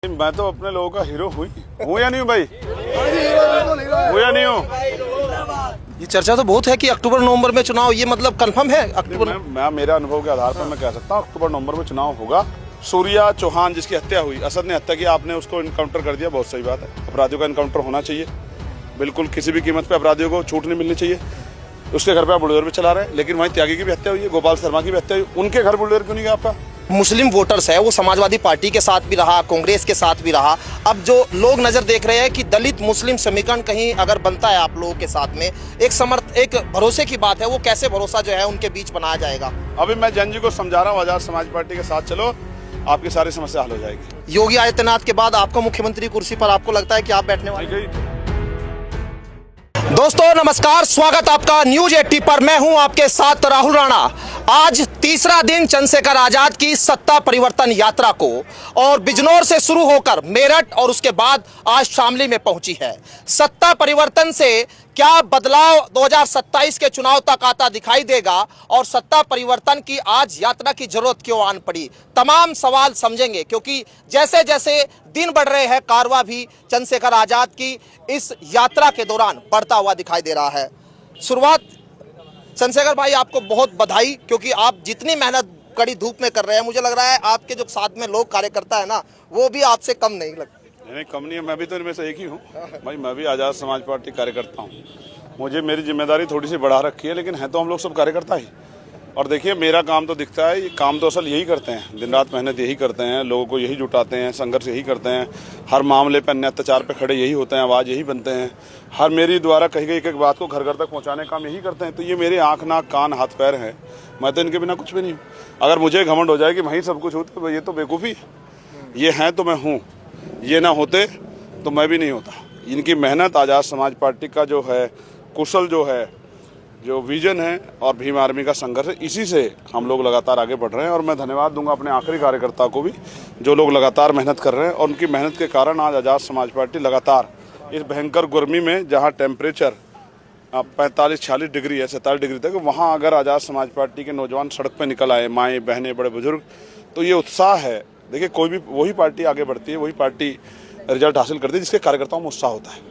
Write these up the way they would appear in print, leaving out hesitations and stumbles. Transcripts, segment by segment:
मैं तो अपने लोगों का हीरो हूँ या नहीं हूँ भाई? हूँ या नहीं हूँ? ये चर्चा तो बहुत है कि अक्टूबर नवंबर में चुनाव, ये मतलब कंफर्म है अक्टूबर? मैं मेरे अनुभव के आधार पर मैं कह सकता हूँ अक्टूबर नवंबर में चुनाव होगा। सूर्या चौहान जिसकी हत्या हुई, असद ने हत्या की, आपने उसको इनकाउंटर कर दिया, बहुत सही बात है। अपराधियों का इनकाउंटर होना चाहिए, बिल्कुल किसी भी कीमत पे अपराधियों को छूट नहीं मिलनी चाहिए। उसके घर पे आप बुलडोजर भी चला रहे हैं, लेकिन वहीं त्यागी की भी हत्या हुई है, गोपाल शर्मा की भी हत्या हुई, उनके घर बुलडोजर क्यों नहीं गया आपका? मुस्लिम वोटर्स है, वो समाजवादी पार्टी के साथ भी रहा, कांग्रेस के साथ भी रहा। अब जो लोग नजर देख रहे हैं कि दलित मुस्लिम समीकरण कहीं अगर बनता है आप लोगों के साथ में, एक भरोसे की बात है, वो कैसे भरोसा जो है उनके बीच बनाया जाएगा? अभी मैं जन जी को समझा रहा हूँ, आजाद समाज पार्टी के साथ चलो, आपकी सारी समस्या हल हो जाएगी। योगी आदित्यनाथ के बाद आपको मुख्यमंत्री कुर्सी पर आपको लगता है कि आप बैठने वाले? दोस्तों नमस्कार, स्वागत आपका न्यूज 80 पर। मैं हूं आपके साथ राहुल राणा। आज तीसरा दिन चंद्रशेखर आजाद की सत्ता परिवर्तन यात्रा को, और बिजनौर से शुरू होकर मेरठ और उसके बाद आज शामली में पहुंची है। सत्ता परिवर्तन से क्या बदलाव 2027 के चुनाव तक आता दिखाई देगा, और सत्ता परिवर्तन की आज यात्रा की जरूरत क्यों आन पड़ी, तमाम सवाल समझेंगे। क्योंकि जैसे जैसे दिन बढ़ रहे हैं, कारवां भी चंद्रशेखर आजाद की इस यात्रा के दौरान बढ़ता हुआ दिखाई दे रहा है। शुरुआत चंद्रशेखर भाई, आपको बहुत बधाई, क्योंकि आप जितनी मेहनत कड़ी धूप में कर रहे हैं, मुझे लग रहा है आपके जो साथ में लोग कार्यकर्ता है ना, वो भी आपसे कम नहीं लगते। नहीं, कम नहीं है, मैं भी तो इनमें से एक ही हूँ भाई। मैं भी आजाद समाज पार्टी कार्यकर्ता हूँ। मुझे मेरी जिम्मेदारी थोड़ी सी बढ़ा रखी है, लेकिन है तो हम लोग सब कार्यकर्ता ही। और देखिए, मेरा काम तो दिखता है, ये काम तो असल यही करते हैं, दिन रात मेहनत यही करते हैं, लोगों को यही जुटाते हैं, संघर्ष यही करते हैं, हर मामले पर अन्य अत्याचार पे खड़े यही होते हैं, आवाज़ यही बनते हैं, हर मेरी द्वारा कही गई एक एक बात को घर घर तक पहुँचाने का काम यही करते हैं। तो ये मेरे आँख नाक कान हाथ पैर हैं, मैं तो इनके बिना कुछ भी नहीं हूँ। अगर मुझे घमंड हो जाए कि मैं ही सब कुछ हूँ, तो ये तो बेवकूफ़ी है। ये हैं तो मैं हूँ, ये ना होते तो मैं भी नहीं होता। इनकी मेहनत, आज़ाद समाज पार्टी का जो है कुशल जो है, जो विजन है, और भीम आर्मी का संघर्ष है, इसी से हम लोग लगातार आगे बढ़ रहे हैं। और मैं धन्यवाद दूंगा अपने आखिरी कार्यकर्ता को भी, जो लोग लगातार मेहनत कर रहे हैं, और उनकी मेहनत के कारण आज आज़ाद समाज पार्टी लगातार इस भयंकर गर्मी में, जहां टेम्परेचर 45-46 डिग्री है, 47 डिग्री तक, वहाँ अगर आज़ाद समाज पार्टी के नौजवान सड़क पर निकल आए, माएँ बहनें बड़े बुजुर्ग, तो ये उत्साह है। देखिए, कोई भी वही पार्टी आगे बढ़ती है, वही पार्टी रिजल्ट हासिल करती है जिसके कार्यकर्ताओं में उत्साह होता है।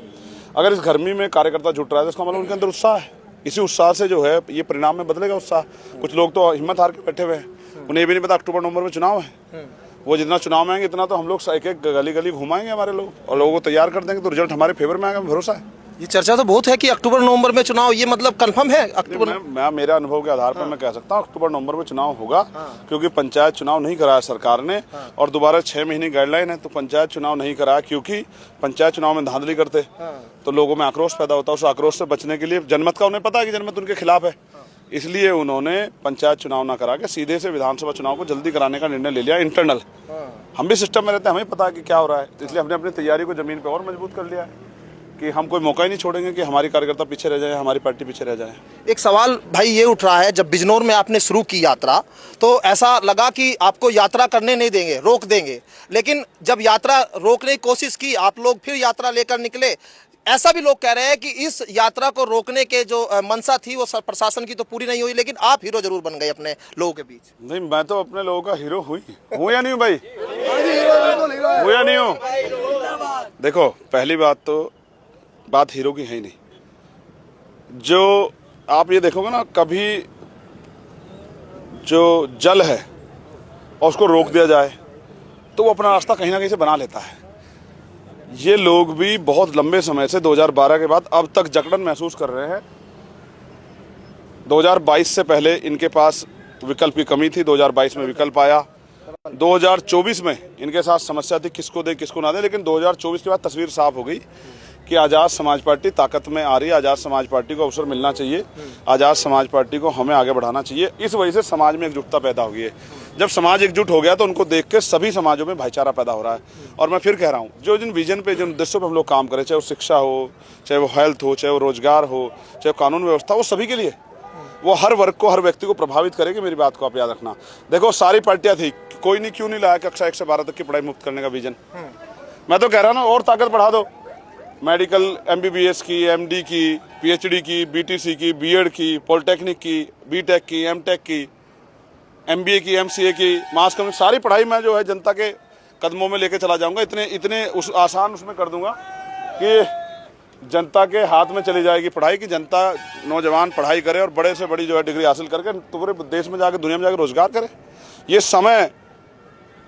अगर इस गर्मी में कार्यकर्ता जुट रहा है तो इसका मतलब उनके अंदर उत्साह है। इसी उत्साह से जो है ये परिणाम में बदलेगा उत्साह। कुछ लोग तो हिम्मत हार के बैठे हुए हैं, उन्हें भी नहीं पता अक्टूबर नवंबर में चुनाव है। वो जितना चुनाव में आएंगे, इतना तो हम लोग एक एक गली गली घुमाएंगे हमारे लोग, और लोगों को तैयार कर देंगे, तो रिजल्ट हमारे फेवर में आएगा, भरोसा है। ये चर्चा तो बहुत है कि अक्टूबर नवंबर में चुनाव, ये मतलब कंफर्म है अक्टूबर? मैं मेरे अनुभव के आधार पर मैं कह सकता हूँ अक्टूबर नवंबर में चुनाव होगा। क्योंकि पंचायत चुनाव नहीं कराया सरकार ने, और दोबारा 6 महीने गाइडलाइन है, तो पंचायत चुनाव नहीं कराया, क्योंकि पंचायत चुनाव में धांधली करते तो लोगों में आक्रोश पैदा होता। उस आक्रोश से बचने के लिए, जनमत का उन्हें पता है कि जनमत उनके खिलाफ है, इसलिए उन्होंने पंचायत चुनाव ना करा के सीधे से विधानसभा चुनाव को जल्दी कराने का निर्णय ले लिया। इंटरनल हम भी सिस्टम में रहते हैं, हमें पता है कि क्या हो रहा है, तो इसलिए हमने अपनी तैयारी को जमीन पर और मजबूत कर लिया है कि हम कोई मौका ही नहीं छोड़ेंगे कि हमारी कार्यकर्ता पीछे रह जाए, हमारी पार्टी पीछे रह जाए। एक सवाल भाई ये उठ रहा है, जब बिजनौर में आपने शुरू की यात्रा, तो ऐसा लगा कि आपको यात्रा करने नहीं देंगे, रोक देंगे, लेकिन जब यात्रा रोकने की कोशिश की, आप लोग फिर यात्रा लेकर निकले। ऐसा भी लोग कह रहे हैं कि इस यात्रा को रोकने के जो मंशा थी, वो प्रशासन की तो पूरी नहीं हुई, लेकिन आप हीरो जरूर बन गए अपने लोगों के बीच। नहीं, मैं तो अपने लोगों का हीरो हूँ या नहीं हूँ भाई? हूँ या नहीं हूँ? देखो, पहली बात तो बात हीरो की है ही नहीं। जो आप ये देखोगे ना, कभी जो जल है और उसको रोक दिया जाए तो वो अपना रास्ता कहीं ना कहीं से बना लेता है। ये लोग भी बहुत लंबे समय से 2012 के बाद अब तक जकड़न महसूस कर रहे हैं। 2022 से पहले इनके पास विकल्प की कमी थी, 2022 में विकल्प आया। 2024 में इनके साथ समस्या थी किसको दे किसको ना दे, लेकिन 2024 के बाद तस्वीर साफ हो गई कि आज़ाद समाज पार्टी ताकत में आ रही है। आज़ाद समाज पार्टी को अवसर मिलना चाहिए, आज़ाद समाज पार्टी को हमें आगे बढ़ाना चाहिए। इस वजह से समाज में एकजुटता पैदा हुई है। जब समाज एकजुट हो गया तो उनको देख के सभी समाजों में भाईचारा पैदा हो रहा है। और मैं फिर कह रहा हूँ, जो जिन विजन पे, जिन उद्देश्यों पे हम लोग काम करें, चाहे वो शिक्षा हो, चाहे वो हेल्थ हो, चाहे वो रोजगार हो, चाहे कानून व्यवस्था, वो सभी के लिए, वो हर वर्ग को, हर व्यक्ति को प्रभावित करेगी। मेरी बात को आप याद रखना। देखो, सारी पार्टियां थी, कोई नहीं क्यों नहीं लाया कक्षा 1 से 12 तक की पढ़ाई मुक्त करने का विजन। मैं तो कह रहा हूँ ना, और ताकत बढ़ा दो। मेडिकल MBBS की, MD की, PhD की, BTC की, BEd की, पॉलिटेक्निक की, BTech की, MTech की, MBA की, MCA की, मास कम्युनिकेशन, सारी पढ़ाई में जो है जनता के कदमों में लेके चला जाऊंगा, इतने उस आसान उसमें कर दूंगा कि जनता के हाथ में चली जाएगी पढ़ाई, की जनता नौजवान पढ़ाई करे और बड़े से बड़ी जो है डिग्री हासिल करके पूरे देश में जाकर दुनिया में जाकर रोजगार करे। ये समय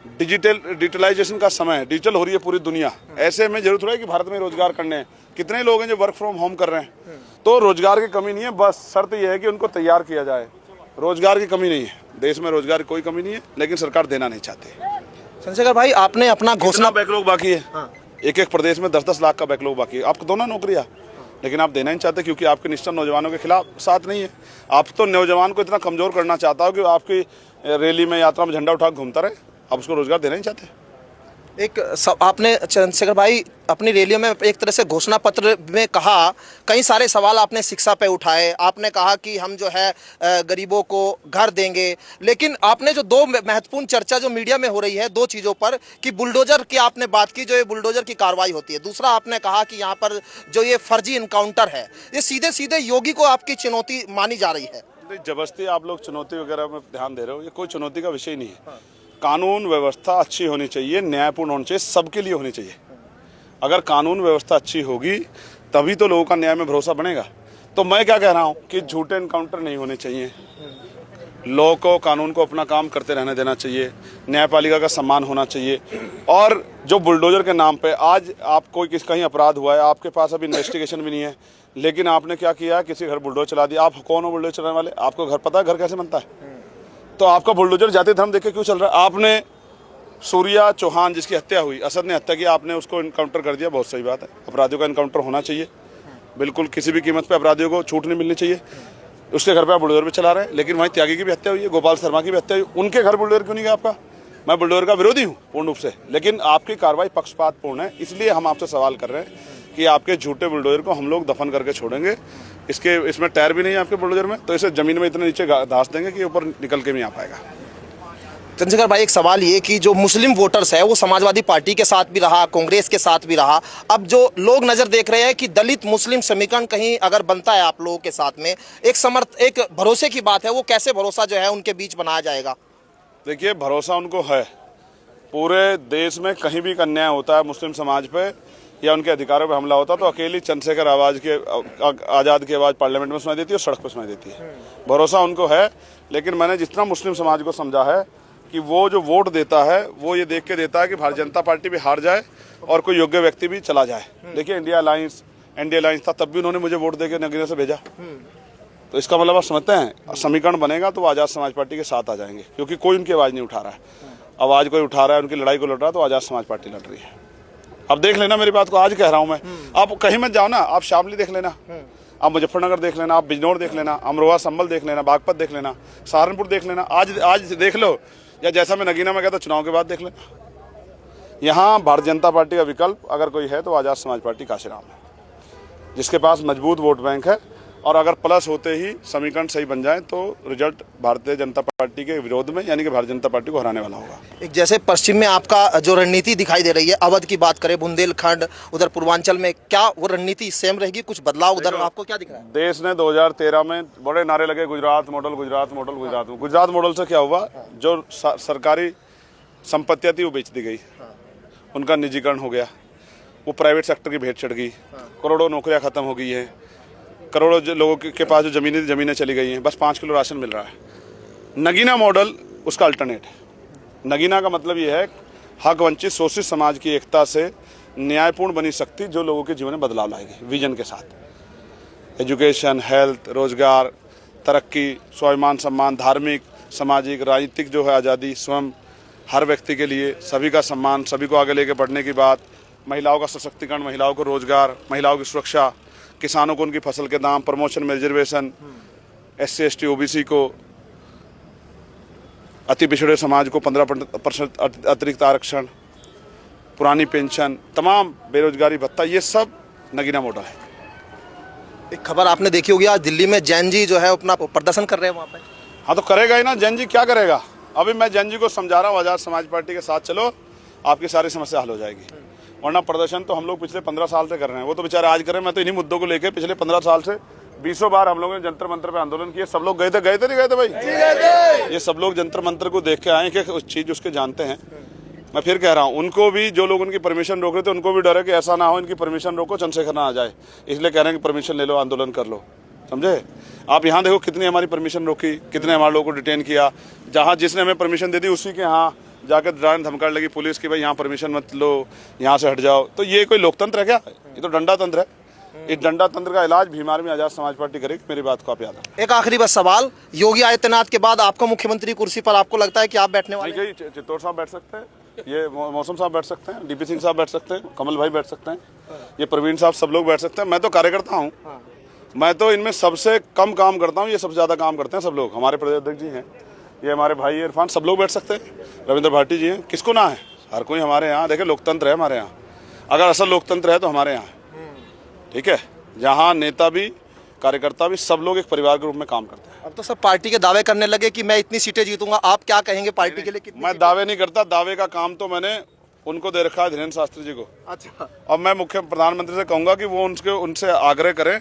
डिजिटलाइजेशन का समय है, डिजिटल हो रही है पूरी दुनिया। ऐसे में जरूरत है कि भारत में रोजगार करने हैं। कितने लोग हैं जो वर्क फ्रॉम होम कर रहे हैं, तो रोजगार की कमी नहीं है, बस शर्त यह है कि उनको तैयार किया जाए। रोजगार की कमी नहीं है, देश में रोजगार की कोई कमी नहीं है, लेकिन सरकार देना नहीं चाहती। चंद्रशेखर भाई, आपने अपना घोषणा बैकलॉग बाकी है, एक एक प्रदेश में 10-10 लाख का बैकलॉग बाकी है। आपको दो ना नौकरियां, लेकिन आप देना नहीं चाहते क्योंकि आपके निष्ठा नौजवानों के खिलाफ साथ नहीं है। आप तो नौजवान को इतना कमजोर करना चाहता हो कि आपकी रैली में यात्रा में झंडा उठा घूमता रहे, आप उसको रोजगार देना नहीं चाहते। आपने चंद्रशेखर भाई अपनी रैलियों में एक तरह से घोषणा पत्र में कहा, कई सारे सवाल आपने शिक्षा पे उठाए। आपने कहा कि हम जो है गरीबों को घर देंगे, लेकिन आपने जो दो महत्वपूर्ण चर्चा जो मीडिया में हो रही है दो चीज़ों पर, कि बुलडोजर की आपने बात की, जो ये बुलडोजर की कार्रवाई होती है। दूसरा आपने कहा कि यहाँ पर जो ये फर्जी इनकाउंटर है, ये सीधे सीधे योगी को आपकी चुनौती मानी जा रही है। जबरदस्ती आप लोग चुनौती वगैरह में ध्यान दे रहे हो, ये कोई चुनौती का विषय नहीं है। कानून व्यवस्था अच्छी होनी चाहिए, न्यायपूर्ण होनी चाहिए, सबके लिए होनी चाहिए। अगर कानून व्यवस्था अच्छी होगी तभी तो लोगों का न्याय में भरोसा बनेगा। तो मैं क्या कह रहा हूँ कि झूठे इनकाउंटर नहीं होने चाहिए, लॉ को कानून को अपना काम करते रहने देना चाहिए, न्यायपालिका का सम्मान होना चाहिए। और जो बुलडोजर के नाम पे आज आप कोई कहीं अपराध हुआ है, आपके पास अभी इन्वेस्टिगेशन भी नहीं है, लेकिन आपने क्या किया, किसी घर बुलडोजर चला दिया। आप कौन हो बुलडोजर चलाने वाले? आपको घर पता है घर कैसे बनता है? तो आपका बुलडोजर जाति धर्म देख के क्यों चल रहा है? आपने सूर्या चौहान जिसकी हत्या हुई, असद ने हत्या की, आपने उसको इनकाउंटर कर दिया, बहुत सही बात है। अपराधियों का इनकाउंटर होना चाहिए, बिल्कुल किसी भी कीमत पे अपराधियों को छूट नहीं मिलनी चाहिए। उसके घर पे आप बुलडोजर भी चला रहे हैं, लेकिन वहीं त्यागी की भी हत्या हुई है, गोपाल शर्मा की भी हत्या हुई, उनके घर बुलडोजर क्यों नहीं गया आपका? मैं बुलडोजर का विरोधी हूँ पूर्ण रूप से, लेकिन आपकी कार्रवाई पक्षपातपूर्ण है, इसलिए हम आपसे सवाल कर रहे हैं कि आपके झूठे बुलडोजर को हम लोग दफन करके छोड़ेंगे। इसमें टायर भी नहीं है आपके बुलडोजर में, तो इसे जमीन में इतने नीचे धांस देंगे कि ऊपर निकल के नहीं आ पाएगा। चंद्रशेखर भाई, एक सवाल ये कि जो मुस्लिम वोटर्स है वो समाजवादी पार्टी के साथ भी रहा, कांग्रेस के साथ भी रहा, अब जो लोग नज़र देख रहे हैं कि दलित मुस्लिम समीकरण कहीं अगर बनता है आप लोगों के साथ में, एक भरोसे की बात है, वो कैसे भरोसा जो है उनके बीच बनाया जाएगा? देखिए, भरोसा उनको है। पूरे देश में कहीं भी अन्याय होता है मुस्लिम समाज पे या उनके अधिकारों पे हमला होता है, तो अकेली चंद्रशेखर आज़ाद की आवाज़ पार्लियामेंट में सुनाई देती है और सड़क पर सुनाई देती है। भरोसा उनको है, लेकिन मैंने जितना मुस्लिम समाज को समझा है कि वो जो वोट देता है वो ये देख के देता है कि भारतीय जनता पार्टी भी हार जाए और कोई योग्य व्यक्ति भी चला जाए। देखिए, एनडीए अलायंस था, तब भी उन्होंने मुझे वोट देके नगीना से भेजा। तो इसका मतलब आप समझते हैं, समीकरण बनेगा तो वो आज़ाद समाज पार्टी के साथ आ जाएंगे, क्योंकि कोई उनकी आवाज़ नहीं उठा रहा है। आवाज़ कोई उठा रहा है, उनकी लड़ाई को लड़ रहा है, तो आज़ाद समाज पार्टी लड़ रही है। अब देख लेना मेरी बात को, आज कह रहा हूँ मैं, आप कहीं मत जाओ ना, आप शामली देख लेना, आप मुजफ्फरनगर देख लेना, आप बिजनौर देख लेना, अमरोहा संभल देख लेना, बागपत देख लेना, सहारनपुर देख लेना, आज देख लो, या जैसा मैं नगीना में गया था चुनाव के बाद देख लेना। यहाँ भारतीय जनता पार्टी का विकल्प अगर कोई है तो आज़ाद समाज पार्टी काशीराम है, जिसके पास मजबूत वोट बैंक है, और अगर प्लस होते ही समीकरण सही बन जाए तो रिजल्ट भारतीय जनता पार्टी के विरोध में, यानी कि भारतीय जनता पार्टी को हराने वाला होगा। एक जैसे पश्चिम में आपका जो रणनीति दिखाई दे रही है, अवध की बात करें, बुंदेलखंड, उधर पूर्वांचल में, क्या वो रणनीति सेम रहेगी? कुछ बदलाव उधर आपको क्या दिख रहा है? देश ने 2013 में बड़े नारे लगे, Gujarat model, Gujarat model, Gujarat. Gujarat model से क्या हुआ? जो सरकारी संपत्तियाँ थी वो बेच दी गई, उनका निजीकरण हो गया, वो प्राइवेट सेक्टर की भेंट चढ़ गई, करोड़ों नौकरियाँ खत्म हो गई हैं, करोड़ों लोगों के पास जो ज़मीनें चली गई हैं, बस 5 किलो राशन मिल रहा है। नगीना मॉडल उसका अल्टरनेट है। नगीना का मतलब ये है हक वंचित शोषित समाज की एकता से न्यायपूर्ण बनी शक्ति जो लोगों के जीवन में बदलाव लाएगी, विजन के साथ। एजुकेशन, हेल्थ, रोजगार, तरक्की, स्वाभिमान सम्मान, धार्मिक, सामाजिक, राजनीतिक जो है आज़ादी, स्वयं हर व्यक्ति के लिए सभी का सम्मान, सभी को आगे लेके बढ़ने की बात, महिलाओं का सशक्तिकरण, महिलाओं को रोजगार, महिलाओं की सुरक्षा, किसानों को उनकी फसल के दाम, प्रमोशन में रिजर्वेशन, SC ST OBC को, अति पिछड़े समाज को 15% अतिरिक्त आरक्षण, पुरानी पेंशन, तमाम बेरोजगारी भत्ता, ये सब नगीना मॉडल है। एक खबर आपने देखी होगी, आज दिल्ली में जैन जी जो है अपना प्रदर्शन कर रहे हैं वहाँ पे। हाँ, तो करेगा ही ना, जैन जी क्या करेगा? अभी मैं जैन जी को समझा रहा हूँ, आज़ाद समाज पार्टी के साथ चलो, आपकी सारी समस्या हल हो जाएगी। वरना प्रदर्शन तो हम लोग पिछले 15 साल से कर रहे हैं, वो तो बेचारे आज कर रहे हैं। मैं तो इन्हीं मुद्दों को लेकर पिछले 15 साल से 20 बार हम लोगों ने जंतर मंत्र पे आंदोलन किए। सब लोग गए थे नहीं गए थे भाई? ये सब लोग जंतर मंत्र को देख के आए कि उस चीज़ उसके जानते हैं। मैं फिर कह रहा हूँ, उनको भी, जो लोग उनकी परमिशन रोक रहे थे, उनको भी डर है कि ऐसा ना हो इनकी परमिशन रोको, चंद्रशेखर ना आ जाए, इसलिए कह रहे हैं कि परमिशन ले लो, आंदोलन कर लो। समझे? आप यहाँ देखो कितनी हमारी परमिशन रोकी, कितने हमारे लोगों को डिटेन किया। जहाँ जिसने हमें परमिशन दे दी उसी के यहाँ जाकर डराने धमकाने लगी पुलिस की भाई यहाँ परमिशन मत लो, यहाँ से हट जाओ। तो ये कोई लोकतंत्र है क्या? ये तो डंडा तंत्र है। इस डंडा तंत्र का इलाज भीमार में आजाद समाज पार्टी करेगी। मेरी बात को आप याद रखें। एक आखिरी बस सवाल, योगी आदित्यनाथ के बाद आपको मुख्यमंत्री कुर्सी पर आपको लगता है कि आप बैठने वाले हैं? नहीं, चित्तौड़ साहब बैठ सकते हैं, ये मौसम साहब बैठ सकते हैं, डीपी सिंह साहब बैठ सकते हैं, कमल भाई बैठ सकते हैं, ये प्रवीण साहब, सब लोग बैठ सकते हैं। मैं तो कार्यकर्ता हूँ, मैं तो इनमें सबसे कम काम करता हूँ, ये सबसे ज़्यादा काम करते हैं सब लोग। हमारे प्रदेश अध्यक्ष जी हैं, ये हमारे भाई इरफान, सब लोग बैठ सकते हैं, रविंद्र भाटी जी हैं, किसको ना है? हर कोई हमारे यहाँ, देखिए लोकतंत्र है हमारे यहाँ। अगर असल लोकतंत्र है तो हमारे यहाँ, ठीक है, जहाँ नेता भी कार्यकर्ता भी सब लोग एक परिवार के रूप में काम करते हैं। अब तो सब पार्टी के दावे करने लगे कि मैं इतनी सीटें जीतूंगा, आप क्या कहेंगे पार्टी के लिए? कितनी मैं दावे नहीं करता, दावे का काम तो मैंने उनको दे रखा है, धीरेन्द्र शास्त्री जी को। अच्छा, अब मैं मुख्य प्रधानमंत्री से कहूंगा कि वो उनसे आग्रह करें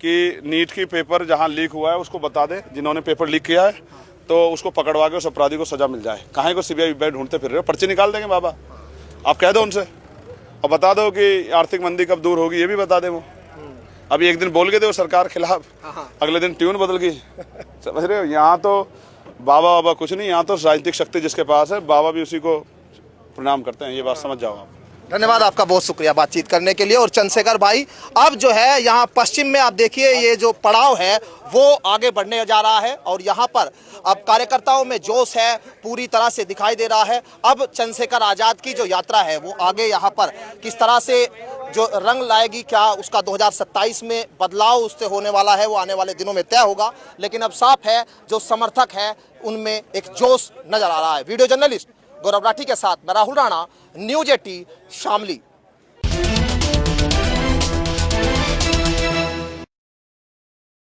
कि नीट की पेपर जहां लीक हुआ है उसको बता दे, जिन्होंने पेपर लीक किया है तो उसको पकड़वा के उस अपराधी को सजा मिल जाए। काहे को सीबीआई ढूंढते फिर रहे हो? पर्ची निकाल देंगे बाबा, आप कह दो उनसे और बता दो कि आर्थिक मंदी कब दूर होगी, ये भी बता दे वो। अभी एक दिन बोल गए थे वो सरकार खिलाफ, अगले दिन ट्यून बदल गई। समझ रहे हो? यहाँ तो बाबा कुछ नहीं, यहाँ तो राजनीतिक शक्ति जिसके पास है, बाबा भी उसी को प्रणाम करते हैं। ये बात समझ जाओ आप। धन्यवाद आपका, बहुत शुक्रिया बातचीत करने के लिए। और चंद्रशेखर भाई, अब जो है यहाँ पश्चिम में आप देखिए ये जो पड़ाव है वो आगे बढ़ने जा रहा है और यहाँ पर अब कार्यकर्ताओं में जोश है पूरी तरह से दिखाई दे रहा है। अब चंद्रशेखर आजाद की जो यात्रा है वो आगे यहाँ पर किस तरह से जो रंग लाएगी, क्या उसका 2027 में बदलाव उससे होने वाला है, वो आने वाले दिनों में तय होगा। लेकिन अब साफ है जो समर्थक है उनमें एक जोश नजर आ रहा है। वीडियो जर्नलिस्ट गौरव राठी के साथ मैं राहुल राणा, न्यूज़ 18 शामली।